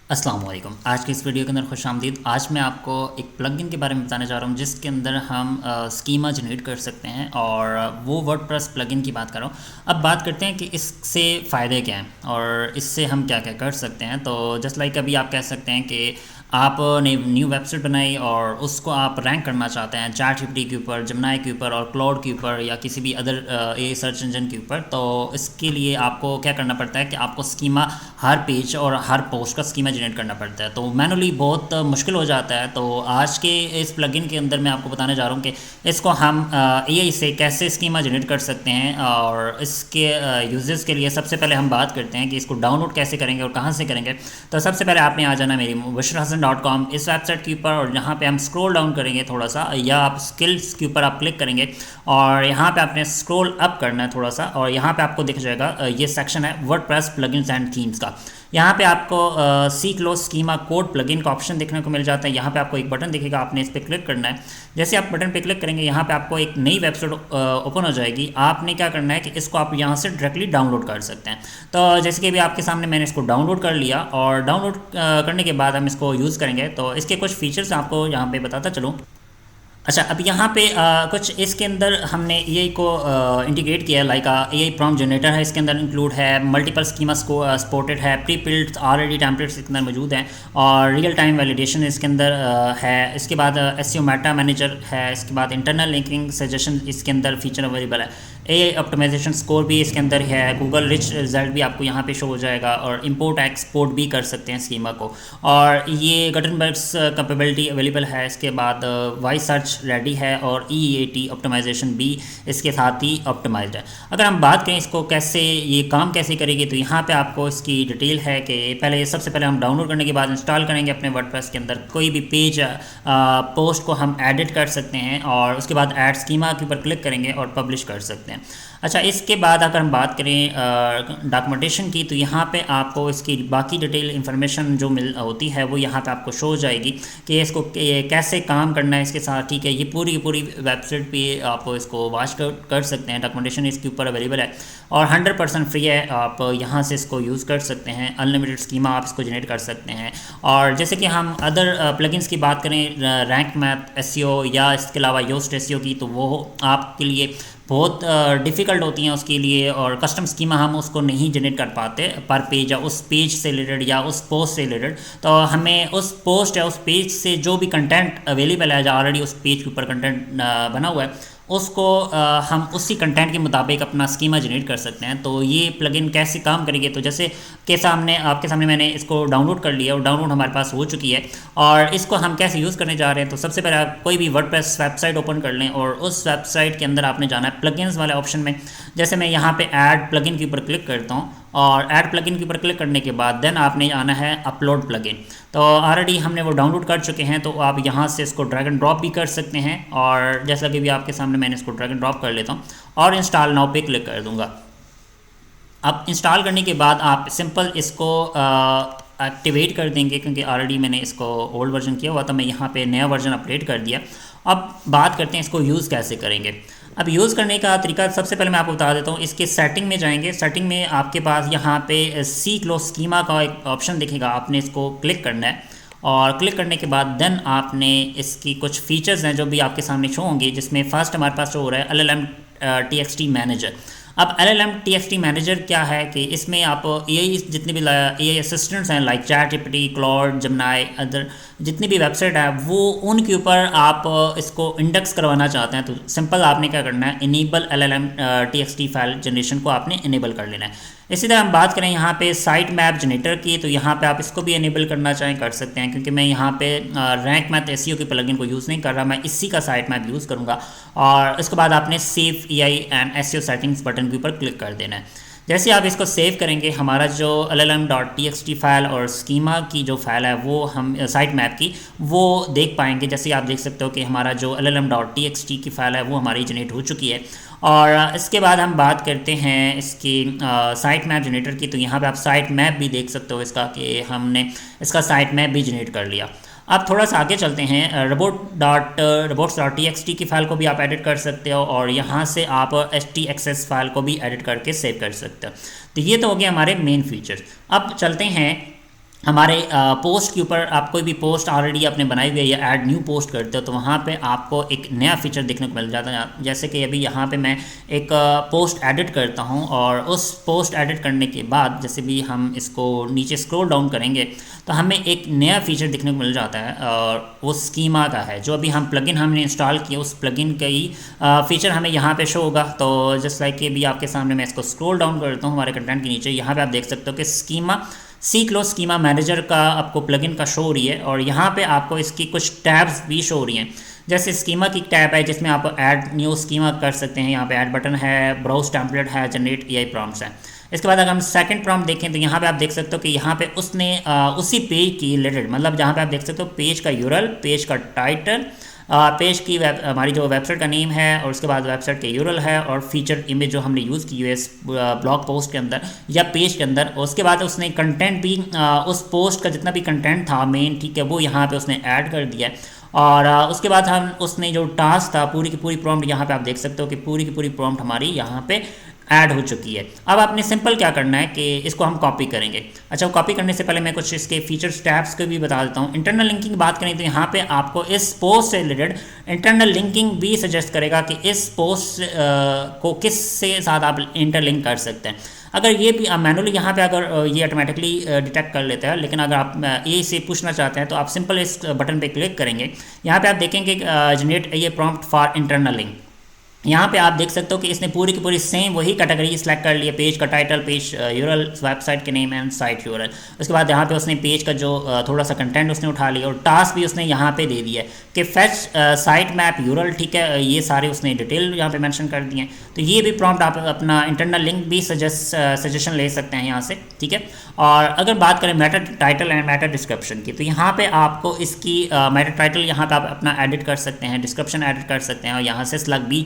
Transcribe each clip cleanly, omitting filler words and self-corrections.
अस्सलाम वालेकुम। आज की इस वीडियो के अंदर खुशामदीद। आज मैं आपको एक प्लगइन के बारे में बताने जा रहा हूँ जिसके अंदर हम स्कीमा जनरेट कर सकते हैं और वो वर्डप्रेस प्लगइन की बात कर रहा हूँ। अब बात करते हैं कि इससे फ़ायदे क्या हैं और इससे हम क्या क्या कर सकते हैं। तो जस्ट लाइक अभी आप कह सकते हैं कि आपने न्यू वेबसाइट बनाई और उसको आप रैंक करना चाहते हैं चैट जीपीटी के ऊपर, जेमिनी के ऊपर और क्लाउड के ऊपर या किसी भी अदर ए सर्च इंजन के ऊपर। तो इसके लिए आपको क्या करना पड़ता है कि आपको स्कीमा हर पेज और हर पोस्ट का स्कीमा जनरेट करना पड़ता है, तो मैनुअली बहुत मुश्किल हो जाता है। तो आज के इस प्लगइन के अंदर मैं आपको बताने जा रहा हूँ कि इसको हम एआई से कैसे स्कीमा जनरेट कर सकते हैं। और इसके यूजर्स के लिए सबसे पहले हम बात करते हैं कि इसको डाउनलोड कैसे करेंगे और कहाँ से करेंगे। तो सबसे पहले आपने आ जाना मेरी bushrahsan.com इस वेबसाइट के ऊपर, और यहाँ पे हम स्क्रॉल डाउन करेंगे थोड़ा सा, या आप स्किल्स के ऊपर आप क्लिक करेंगे और यहाँ पे आपने स्क्रॉल अप करना है थोड़ा सा, और यहाँ पे आपको दिख जाएगा ये सेक्शन है वर्डप्रेस प्लगइन्स एंड थीम्स का। यहाँ पे आपको सीक लो स्कीमा कोड प्लगइन का ऑप्शन देखने को मिल जाता है। यहाँ पे आपको एक बटन दिखेगा, आपने इस पर क्लिक करना है। जैसे आप बटन पे क्लिक करेंगे यहाँ पे आपको एक नई वेबसाइट ओपन हो जाएगी। आपने क्या करना है कि इसको आप यहाँ से डायरेक्टली डाउनलोड कर सकते हैं। तो जैसे कि अभी आपके सामने मैंने इसको डाउनलोड कर लिया, और डाउनलोड करने के बाद हम इसको यूज़ करेंगे। तो इसके कुछ फीचर्स आपको यहाँ पे बताता चलूँ। अच्छा, अब यहाँ पे कुछ इसके अंदर हमने एआई को इंटीग्रेट किया है, लाइक एआई प्रॉम्प्ट जनरेटर है इसके अंदर इंक्लूड है, मल्टीपल स्कीमास को सपोर्टेड है, प्री बिल्ट ऑलरेडी टेम्पलेट्स इसके अंदर मौजूद हैं, और रियल टाइम वैलिडेशन इसके अंदर है। इसके बाद एसईओ मेटा मैनेजर है। इसके बाद इंटरनल लिंकिंग सजेशन इसके अंदर फीचर अवेलेबल है। एआई ऑप्टिमाइजेशन स्कोर भी इसके अंदर है। गूगल रिच रिजल्ट भी आपको यहाँ पे शो हो जाएगा, और इंपोर्ट एक्सपोर्ट भी कर सकते हैं स्कीमा को। और ये गटनबर्ग्स कैपेबिलिटी अवेलेबल है। इसके बाद वॉइस सर्च रेडी है, और ईएटी ऑप्टिमाइजेशन भी इसके साथ ही ऑप्टिमाइज्ड है। अगर हम बात करें इसको कैसे ये काम कैसे करेगी, तो यहाँ पे आपको इसकी डिटेल है कि पहले सबसे पहले हम डाउनलोड करने के बाद इंस्टॉल करेंगे अपने वर्डप्रेस के अंदर। कोई भी पेज पोस्ट को हम एडिट कर सकते हैं, और उसके बाद ऐड स्कीमा के ऊपर क्लिक करेंगे और पब्लिश कर सकते हैं। अच्छा, इसके बाद अगर हम बात करें डॉक्यूमेंटेशन की, तो यहाँ पे आपको इसकी बाकी डिटेल इंफॉर्मेशन जो मिल होती है वो यहाँ पे आपको शो हो जाएगी कि इसको कैसे काम करना है इसके साथ। ठीक है, ये पूरी वेबसाइट पे आप इसको वॉच कर सकते हैं। डॉक्यूमेंटेशन इसके ऊपर अवेलेबल है और 100% फ्री है। आप यहाँ से इसको यूज़ कर सकते हैं। अनलिमिटेड स्कीमा आप इसको जनरेट कर सकते हैं। और जैसे कि हम अदर प्लगइन्स की बात करें, रैंक मैथ एसईओ या इसके अलावा योस्ट एसईओ की, तो वो आपके लिए बहुत डिफ़िकल्ट होती हैं उसके लिए, और कस्टम स्कीमा हम उसको नहीं जनरेट कर पाते पर पेज, या उस पेज से रिलेटेड या उस पोस्ट से रिलेटेड। तो हमें उस पोस्ट या उस पेज से जो भी कंटेंट अवेलेबल है, जो ऑलरेडी उस पेज के ऊपर कंटेंट बना हुआ है, उसको हम उसी कंटेंट के मुताबिक अपना स्कीमा जनरेट कर सकते हैं। तो ये प्लगइन कैसे काम करेगी, तो जैसे आपके सामने मैंने इसको डाउनलोड कर लिया, और डाउनलोड हमारे पास हो चुकी है। और इसको हम कैसे यूज़ करने जा रहे हैं, तो सबसे पहले आप कोई भी वर्डप्रेस वेबसाइट ओपन कर लें, और उस वेबसाइट के अंदर आपने जाना है प्लगइन्स वाले ऑप्शन में। जैसे मैं यहाँ पे ऐड प्लगइन के ऊपर क्लिक करता हूँ, और ऐड प्लगइन के ऊपर क्लिक करने के बाद देन आपने आना है अपलोड प्लगइन। तो ऑलरेडी हमने वो डाउनलोड कर चुके हैं, तो आप यहाँ से इसको ड्रैग एंड ड्रॉप भी कर सकते हैं। और जैसा कि भी आपके सामने मैंने इसको ड्रैग एंड ड्रॉप कर लेता हूँ और इंस्टॉल नाउ पे क्लिक कर दूँगा। अब इंस्टॉल करने के बाद आप सिंपल इसको एक्टिवेट कर देंगे, क्योंकि ऑलरेडी मैंने इसको ओल्ड वर्जन किया हुआ था, मैं यहाँ पे नया वर्जन अपडेट कर दिया। अब बात करते हैं इसको यूज़ कैसे करेंगे। अब यूज़ करने का तरीका सबसे पहले मैं आपको बता देता हूँ। इसके सेटिंग में जाएंगे। सेटिंग में आपके पास यहाँ पे सीक लो स्कीमा का एक ऑप्शन दिखेगा, आपने इसको क्लिक करना है। और क्लिक करने के बाद देन आपने इसकी कुछ फीचर्स हैं जो भी आपके सामने शो होंगे, जिसमें फर्स्ट हमारे पास शो हो रहा है LLM TXT मैनेजर। अब LLM TXT मैनेजर क्या है कि इसमें आप एआई जितने भी एआई असिस्टेंट्स हैं, like chat GPT, cloud, Gemini, other जितनी भी वेबसाइट है, वो उनके ऊपर आप इसको इंडेक्स करवाना चाहते हैं, तो सिंपल आपने क्या करना है, enable LLM TXT file generation को आपने इनेबल कर लेना है। इसी तरह हम बात करें यहाँ पे साइट मैप जनरेटर की, तो यहाँ पे आप इसको भी इनेबल करना चाहें कर सकते हैं, क्योंकि मैं यहाँ पे रैंक मैथ एसईओ के प्लगइन को यूज़ नहीं कर रहा, मैं इसी का साइट मैप यूज़ करूँगा। और इसके बाद आपने save AI and SEO settings button के ऊपर क्लिक कर देना है। जैसे आप इसको सेव करेंगे, हमारा जो LLM.txt फाइल और स्कीमा की जो फाइल है वो हम साइट मैप की वो देख पाएंगे। जैसे आप देख सकते हो कि हमारा जो LLM.txt की फ़ाइल है वो हमारी जनरेट हो चुकी है। और इसके बाद हम बात करते हैं इसकी साइट मैप जनरेटर की, तो यहाँ पे आप साइट मैप भी देख सकते हो इसका, कि हमने इसका साइट मैप भी जनरेट कर लिया। अब थोड़ा सा आगे चलते हैं। robots.txt की फ़ाइल को भी आप एडिट कर सकते हो, और यहाँ से आप htxs फाइल को भी एडिट करके सेव कर सकते हो। तो ये तो हो गया हमारे मेन फीचर्स। अब चलते हैं हमारे पोस्ट के ऊपर आप कोई भी पोस्ट ऑलरेडी आपने बनाई हुई है या ऐड न्यू पोस्ट करते हो तो वहाँ पे आपको एक नया फीचर देखने को मिल जाता है। जैसे कि अभी यहाँ पे मैं एक पोस्ट एडिट करता हूँ और उस पोस्ट एडिट करने के बाद जैसे भी हम इसको नीचे स्क्रॉल डाउन करेंगे तो हमें एक नया फीचर देखने को मिल जाता है और वो स्कीमा का है। जो अभी हम प्लगइन हमने इंस्टॉल किया उस प्लगइन का ही फीचर हमें यहाँ पे शो होगा। तो जस्ट लाइक कि अभी आपके सामने मैं इसको स्क्रॉल डाउन करता हूँ हमारे कंटेंट के नीचे, यहाँ पे आप देख सकते हो कि स्कीमा मैनेजर का आपको प्लगइन का शो हो रही है और यहाँ पे आपको इसकी कुछ टैब्स भी शो हो रही हैं। जैसे स्कीमा की टैब है जिसमें आप ऐड न्यू स्कीमा कर सकते हैं, यहाँ पे ऐड बटन है, ब्राउज टेम्पलेट है, जनरेट एआई प्रॉम्प्ट्स है। इसके बाद अगर हम सेकंड प्रॉम्प्ट देखें तो यहाँ पे आप देख सकते हो कि यहाँ पे उसने उसी पेज की रिलेटेड, मतलब जहाँ पे आप देख सकते हो पेज का यूआरएल, पेज का टाइटल, पेज की हमारी जो वेबसाइट का नेम है और उसके बाद वेबसाइट के यूआरएल है और फीचर इमेज जो हमने यूज़ की है इस ब्लॉग पोस्ट के अंदर या पेज के अंदर। और उसके बाद उसने कंटेंट भी उस पोस्ट का जितना भी कंटेंट था मेन, ठीक है, वो यहाँ पे उसने ऐड कर दिया है। और उसके बाद हम उसने जो टास्क था पूरी की पूरी प्रॉम्प्ट यहाँ पे आप देख सकते हो कि पूरी की पूरी प्रॉम्प्ट हमारी यहाँ पे ऐड हो चुकी है। अब आपने सिंपल क्या करना है कि इसको हम कॉपी करेंगे। अच्छा, कॉपी करने से पहले मैं कुछ इसके फीचर्स टैब्स को भी बता देता हूँ। इंटरनल लिंकिंग की बात करें तो यहाँ पे आपको इस पोस्ट से रिलेटेड इंटरनल लिंकिंग भी सजेस्ट करेगा कि इस पोस्ट को किस से साथ आप इंटरलिंक कर सकते हैं। अगर ये भी मैनुअली यहाँ पे अगर ये ऑटोमेटिकली डिटेक्ट कर लेता है, लेकिन अगर आप ये से पूछना चाहते हैं तो आप सिंपल इस बटन पे क्लिक करेंगे। यहाँ पे आप देखेंगे जनरेट ये प्रॉम्प्ट फॉर इंटरनल लिंक। यहाँ पे आप देख सकते हो कि इसने पूरी की पूरी सेम वही कैटेगरी सिलेक्ट कर ली है, पेज का टाइटल, पेज यूआरएल, वेबसाइट के नेम एंड साइट यूआरएल। उसके बाद यहाँ पे उसने पेज का जो थोड़ा सा कंटेंट उसने उठा लिया और टास्क भी उसने यहाँ पे दे दिया है कि फेच साइट मैप यूआरएल, ठीक है, ये सारे उसने डिटेल यहाँ पे मेंशन कर दिए हैं। तो ये भी प्रॉम्प्ट आप अपना इंटरनल लिंक भी सजेशन ले सकते हैं यहाँ से, ठीक है। और अगर बात करें Meta title and Meta description की तो यहाँ पे आपको इसकी मेटा टाइटल यहाँ पे आप अपना एडिट कर सकते हैं, डिस्क्रिप्शन एडिट कर सकते हैं और यहाँ से स्लग भी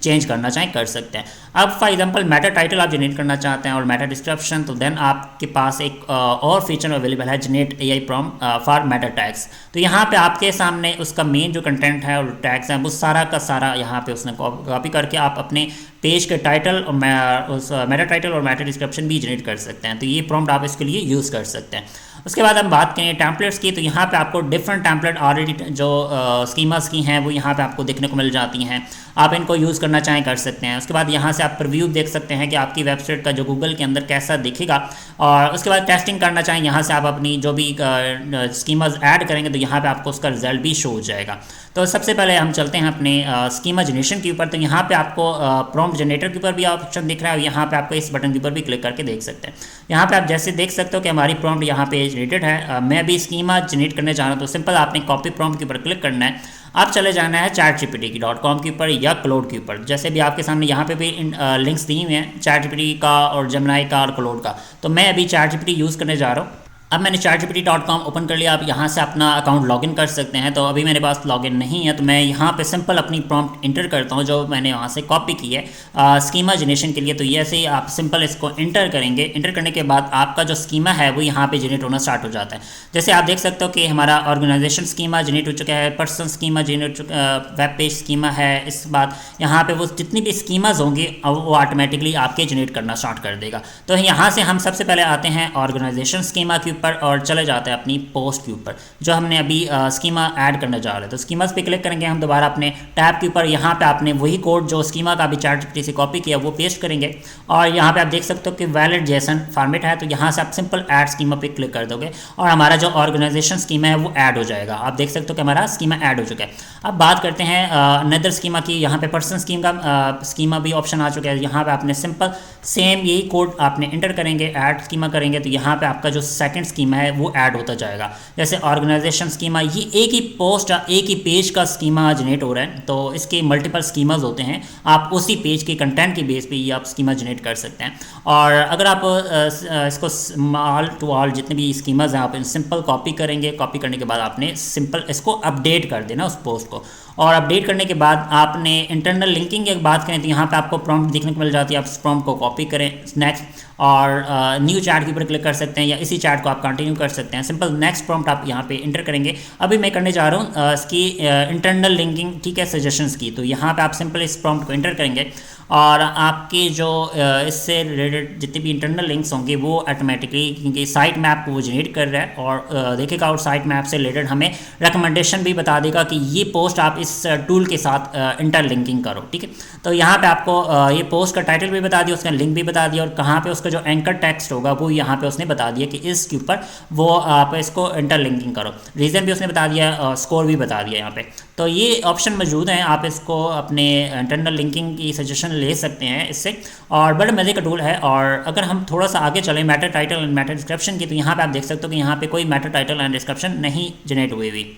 चेंज करना चाहें कर सकते हैं। अब फॉर एग्जांपल मेटा टाइटल आप जनरेट करना चाहते हैं और मेटा डिस्क्रिप्शन, तो देन आपके पास एक और फीचर अवेलेबल है, generate AI prompt for Meta tags. तो यहाँ पे आपके सामने उसका मेन जो कंटेंट है और टैग्स हैं वो सारा का सारा यहाँ पे उसने कॉपी करके आप अपने पेज के टाइटल और उस मेटा टाइटल और मेटा डिस्क्रिप्शन भी जनरेट कर सकते हैं। तो ये प्रॉम्प्ट आप इसके लिए यूज़ कर सकते हैं। उसके बाद हम बात करें टैम्पलेट्स की तो यहाँ पे आपको डिफरेंट टैम्पलेट ऑलरेडी जो स्कीमास की हैं वो यहाँ पे आपको देखने को मिल जाती हैं। आप इनको यूज़ करना चाहें कर सकते हैं। उसके बाद यहाँ से आप प्रीव्यू देख सकते हैं कि आपकी वेबसाइट का जो गूगल के अंदर कैसा दिखेगा। और उसके बाद टेस्टिंग करना चाहें यहाँ से आप अपनी जो भी स्कीमास ऐड करेंगे तो यहाँ पे आपको उसका रिजल्ट भी शो हो जाएगा। तो सबसे पहले हम चलते हैं अपने स्कीमा जनरेशन के ऊपर। तो यहाँ पे आपको प्रॉम्प्ट जनरेटर के ऊपर भी ऑप्शन दिख रहा है और यहाँ पे आपको इस बटन के ऊपर भी क्लिक करके देख सकते हैं। यहाँ पे आप जैसे देख सकते हो कि हमारी प्रॉम्प्ट यहाँ पे जनरेटेड है। मैं भी स्कीमा जनरेट करने जा रहा हूँ तो सिंपल आपने कॉपी प्रॉम्प्ट के ऊपर क्लिक करना है। आप चले जाना है ChatGPT.com के ऊपर या क्लोड के ऊपर। जैसे भी आपके सामने यहाँ पे भी लिंक्स दी हुए हैं ChatGPT का और जेमिनी का और क्लोड का। तो मैं अभी ChatGPT यूज़ करने जा रहा हूँ। अब मैंने ChatGPT.com ओपन कर लिया। आप यहाँ से अपना अकाउंट लॉगिन कर सकते हैं। तो अभी मेरे पास लॉगिन नहीं है तो मैं यहाँ पे सिंपल अपनी प्रॉम्प्ट इंटर करता हूँ जो मैंने वहाँ से कॉपी की है स्कीमा जनरेशन के लिए। तो ये ऐसे ही आप सिंपल इसको इंटर करेंगे। इंटर करने के बाद आपका जो स्कीमा है वो यहाँ पे जनरेट होना स्टार्ट हो जाता है। जैसे आप देख सकते हो कि हमारा ऑर्गेनाइजेशन स्कीमा जनरेट हो चुका है, पर्सन स्कीमा जनरेट हो चुका, वेब पेज स्कीमा है। इस बाद यहाँ पे वो जितनी भी स्कीमाज होंगी वो ऑटोमेटिकली आपके जनरेट करना स्टार्ट कर देगा। तो यहाँ से हम सबसे पहले आते हैं ऑर्गेनाइजेशन स्कीमा के पर और चले जाते हैं अपनी पोस्ट के ऊपर जो हमने अभी स्कीमा ऐड करने जा रहे हैं। तो स्कीमास पे क्लिक करेंगे हम दोबारा अपने टैब के ऊपर। यहाँ पे आपने वही कोड जो स्कीमा का अभी ChatGPT से कॉपी किया वो पेस्ट करेंगे और यहाँ पे आप देख सकते हो कि वैलिड जेसन फॉर्मेट है। तो यहाँ से आप सिंपल ऐड स्कीमा पे क्लिक कर दोगे और हमारा जो ऑर्गेनाइजेशन स्कीमा है वो ऐड हो जाएगा। आप देख सकते हो कि हमारा स्कीमा ऐड हो चुका है। अब बात करते हैं अनदर स्कीमा की। यहाँ पे पर्सन स्कीम का स्कीमा भी ऑप्शन आ चुका है। यहाँ पे आपने सिंपल सेम यही कोड आपने इंटर करेंगे, ऐड स्कीमा करेंगे तो यहाँ पे आपका जो सेकंड स्कीमा है वो ऐड होता जाएगा। जैसे ऑर्गेनाइजेशन स्कीमा, ये एक ही पोस्ट एक ही पेज का स्कीमा जनरेट हो रहा है तो इसके मल्टीपल स्कीमाज होते हैं। आप उसी पेज के कंटेंट के बेस पे ये आप स्कीमा जनरेट कर सकते हैं। और अगर आप इसको ऑल टू ऑल जितने भी स्कीमाज हैं आप सिंपल कॉपी करेंगे। कॉपी करने के बाद आपने सिंपल इसको अपडेट कर देना उस पोस्ट को। और अपडेट करने के बाद आपने इंटरनल लिंकिंग की बात करें तो यहाँ पे आपको प्रॉम्प्ट देखने को मिल जाती है। आप इस प्रॉम्प्ट को कॉपी करें नेक्स्ट और न्यू चैट के ऊपर क्लिक कर सकते हैं या इसी चैट को आप कंटिन्यू कर सकते हैं। सिंपल नेक्स्ट प्रॉम्प्ट आप यहाँ पे इंटर करेंगे। अभी मैं करने जा रहा हूँ इसकी इंटरनल लिंकिंग, ठीक है, सजेशंस की। तो यहाँ पे आप सिंपल इस प्रॉम्प्ट को इंटर करेंगे और आपके जो इससे रिलेटेड जितने भी इंटरनल लिंक्स होंगे वो ऑटोमेटिकली, क्योंकि साइट मैप को वो जनरेट कर रहा है और देखेगा और साइट मैप से रिलेटेड हमें रिकमेंडेशन भी बता देगा कि ये पोस्ट आप इस टूल के साथ इंटरलिंकिंग करो, ठीक है। तो यहाँ पे आपको ये पोस्ट का टाइटल भी बता दिया, उसका लिंक भी बता दिया और कहाँ पे उसका जो एंकर टेक्स्ट होगा वो यहाँ पे उसने बता दिया कि इसके ऊपर वो आप इसको इंटरलिंकिंग करो। रीज़न भी उसने बता दिया, स्कोर भी बता दिया यहाँ पे। तो ये ऑप्शन मौजूद हैं, आप इसको अपने इंटरनल लिंकिंग की सजेशन ले सकते हैं इससे, और बड़े मज़े का टूल है। और अगर हम थोड़ा सा आगे चलें matter title and matter description की, तो यहाँ पे आप देख सकते हो कि यहाँ पे कोई मैटर टाइटल एंड डिस्क्रिप्शन नहीं जनरेट हुई हुई।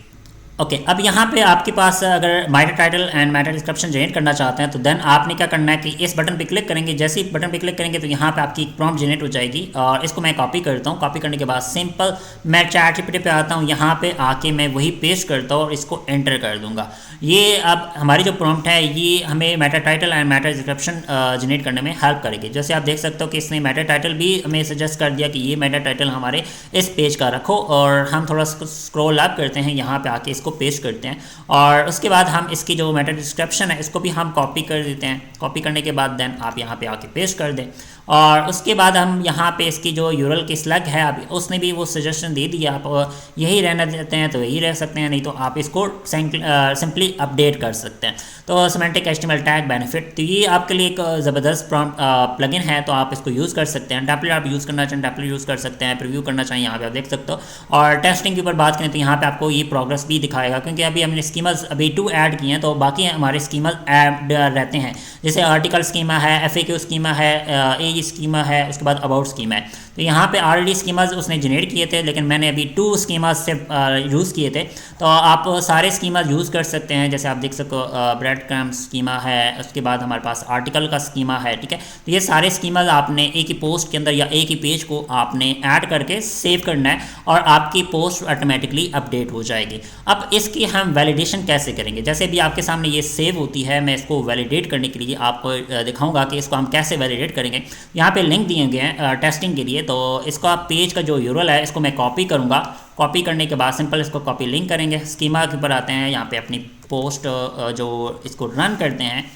ओके अब यहाँ पे आपके पास अगर matter title and matter description generate करना चाहते हैं तो देन आपने क्या करना है कि इस बटन पे क्लिक करेंगे। जैसे ही बटन पे क्लिक करेंगे तो यहाँ पे आपकी एक प्रॉम्प्ट जनरेट हो जाएगी और इसको मैं कॉपी करता हूँ। कॉपी करने के बाद सिंपल मैं ChatGPT पे आता हूँ, यहाँ पे आके मैं वही पेस्ट करता हूँ और इसको एंटर कर दूंगा। ये अब हमारी जो प्रॉम्प्ट है ये हमें matter title and matter description generate करने में हेल्प करेगी। जैसे आप देख सकते हो कि इसने मैटर टाइटल भी हमें सजेस्ट कर दिया कि ये मैटर टाइटल हमारे इस पेज का रखो, और हम थोड़ा स्क्रॉल अप करते हैं, यहाँ पे आके इसको पेस्ट करते हैं और उसके बाद हम इसकी जो मैटर डिस्क्रिप्शन है इसको भी हम कॉपी कर देते हैं। कॉपी करने के बाद देन आप यहाँ पे आके पेस्ट कर दें और उसके बाद हम यहाँ पे इसकी जो यूरल की स्लग है अभी उसने भी वो सजेशन दे दिया, आप यही रहना देते हैं तो यही रह सकते हैं, नहीं तो आप इसको सिंपली अपडेट कर सकते हैं। तो सिमेंटिक HTML टैग बेनिफिट, तो ये आपके लिए एक ज़बरदस्त प्लगइन है, तो आप इसको यूज़ कर सकते हैं। टेम्पलेट आप यूज़ करना चाहें टेम्पलेट यूज़ कर सकते हैं, प्रीव्यू करना चाहें यहाँ पे आप देख सकते हो। और टेस्टिंग के ऊपर बात करें तो यहाँ पे आपको ये प्रोग्रेस भी दिखाएगा, क्योंकि अभी हमने स्कीमास अभी 2 ऐड किए हैं तो बाकी हमारे स्कीमास ऐड रहते हैं। जैसे आर्टिकल स्कीमा है, FAQ स्कीमा है, एज स्कीमा है, उसके बाद अबाउट स्कीमा है। तो यहाँ पे ऑलरेडी स्कीमास उसने जनरेट किए थे, लेकिन मैंने अभी 2 स्कीमास से यूज़ किए थे। तो आप सारे स्कीमास यूज़ कर सकते हैं। जैसे आप देख सको ब्रेड क्रम्ब स्कीमा है, उसके बाद हमारे पास आर्टिकल का स्कीमा है, ठीक है। तो ये सारे स्कीमास आपने एक ही पोस्ट के अंदर या एक ही पेज को आपने ऐड करके सेव करना है और आपकी पोस्ट ऑटोमेटिकली अपडेट हो जाएगी। अब इसकी हम वैलिडेशन कैसे करेंगे, जैसे भी आपके सामने ये सेव होती है, मैं इसको वैलिडेट करने के लिए आपको दिखाऊंगा कि इसको हम कैसे वैलिडेट करेंगे। यहाँ पे लिंक दिए गए हैं टेस्टिंग के लिए, तो इसको आप पेज का जो यूरल है इसको मैं कॉपी करूँगा। कॉपी करने के बाद सिंपल इसको कॉपी लिंक करेंगे। स्कीमा के ऊपर आते हैं, यहाँ पे अपनी पोस्ट जो इसको रन करते हैं,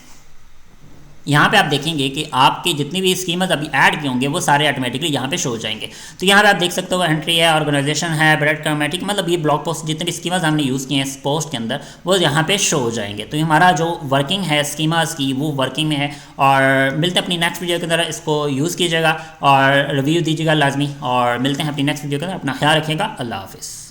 यहाँ पे आप देखेंगे कि आपके जितनी भी स्कीमास अभी ऐड किए होंगे वो सारे ऑटोमेटिकली यहाँ पे शो हो जाएंगे। तो यहाँ पे आप देख सकते हो एंट्री है, ऑर्गेनाइजेशन है, ब्रेड क्रम्ब, मतलब ये ब्लॉग पोस्ट जितने भी स्कीमास हमने यूज़ किए हैं इस पोस्ट के अंदर वो यहाँ पे शो हो जाएंगे। तो हमारा जो वर्किंग है स्कीमास की वो वर्किंग में है। और मिलते हैं अपनी नेक्स्ट वीडियो के अंदर, इसको यूज़ कीजिएगा और रिव्यू दीजिएगा लाजमी, और मिलते हैं अपनी नेक्स्ट वीडियो के अंदर। अपना ख्याल रखिएगा, अल्लाह हाफिज़।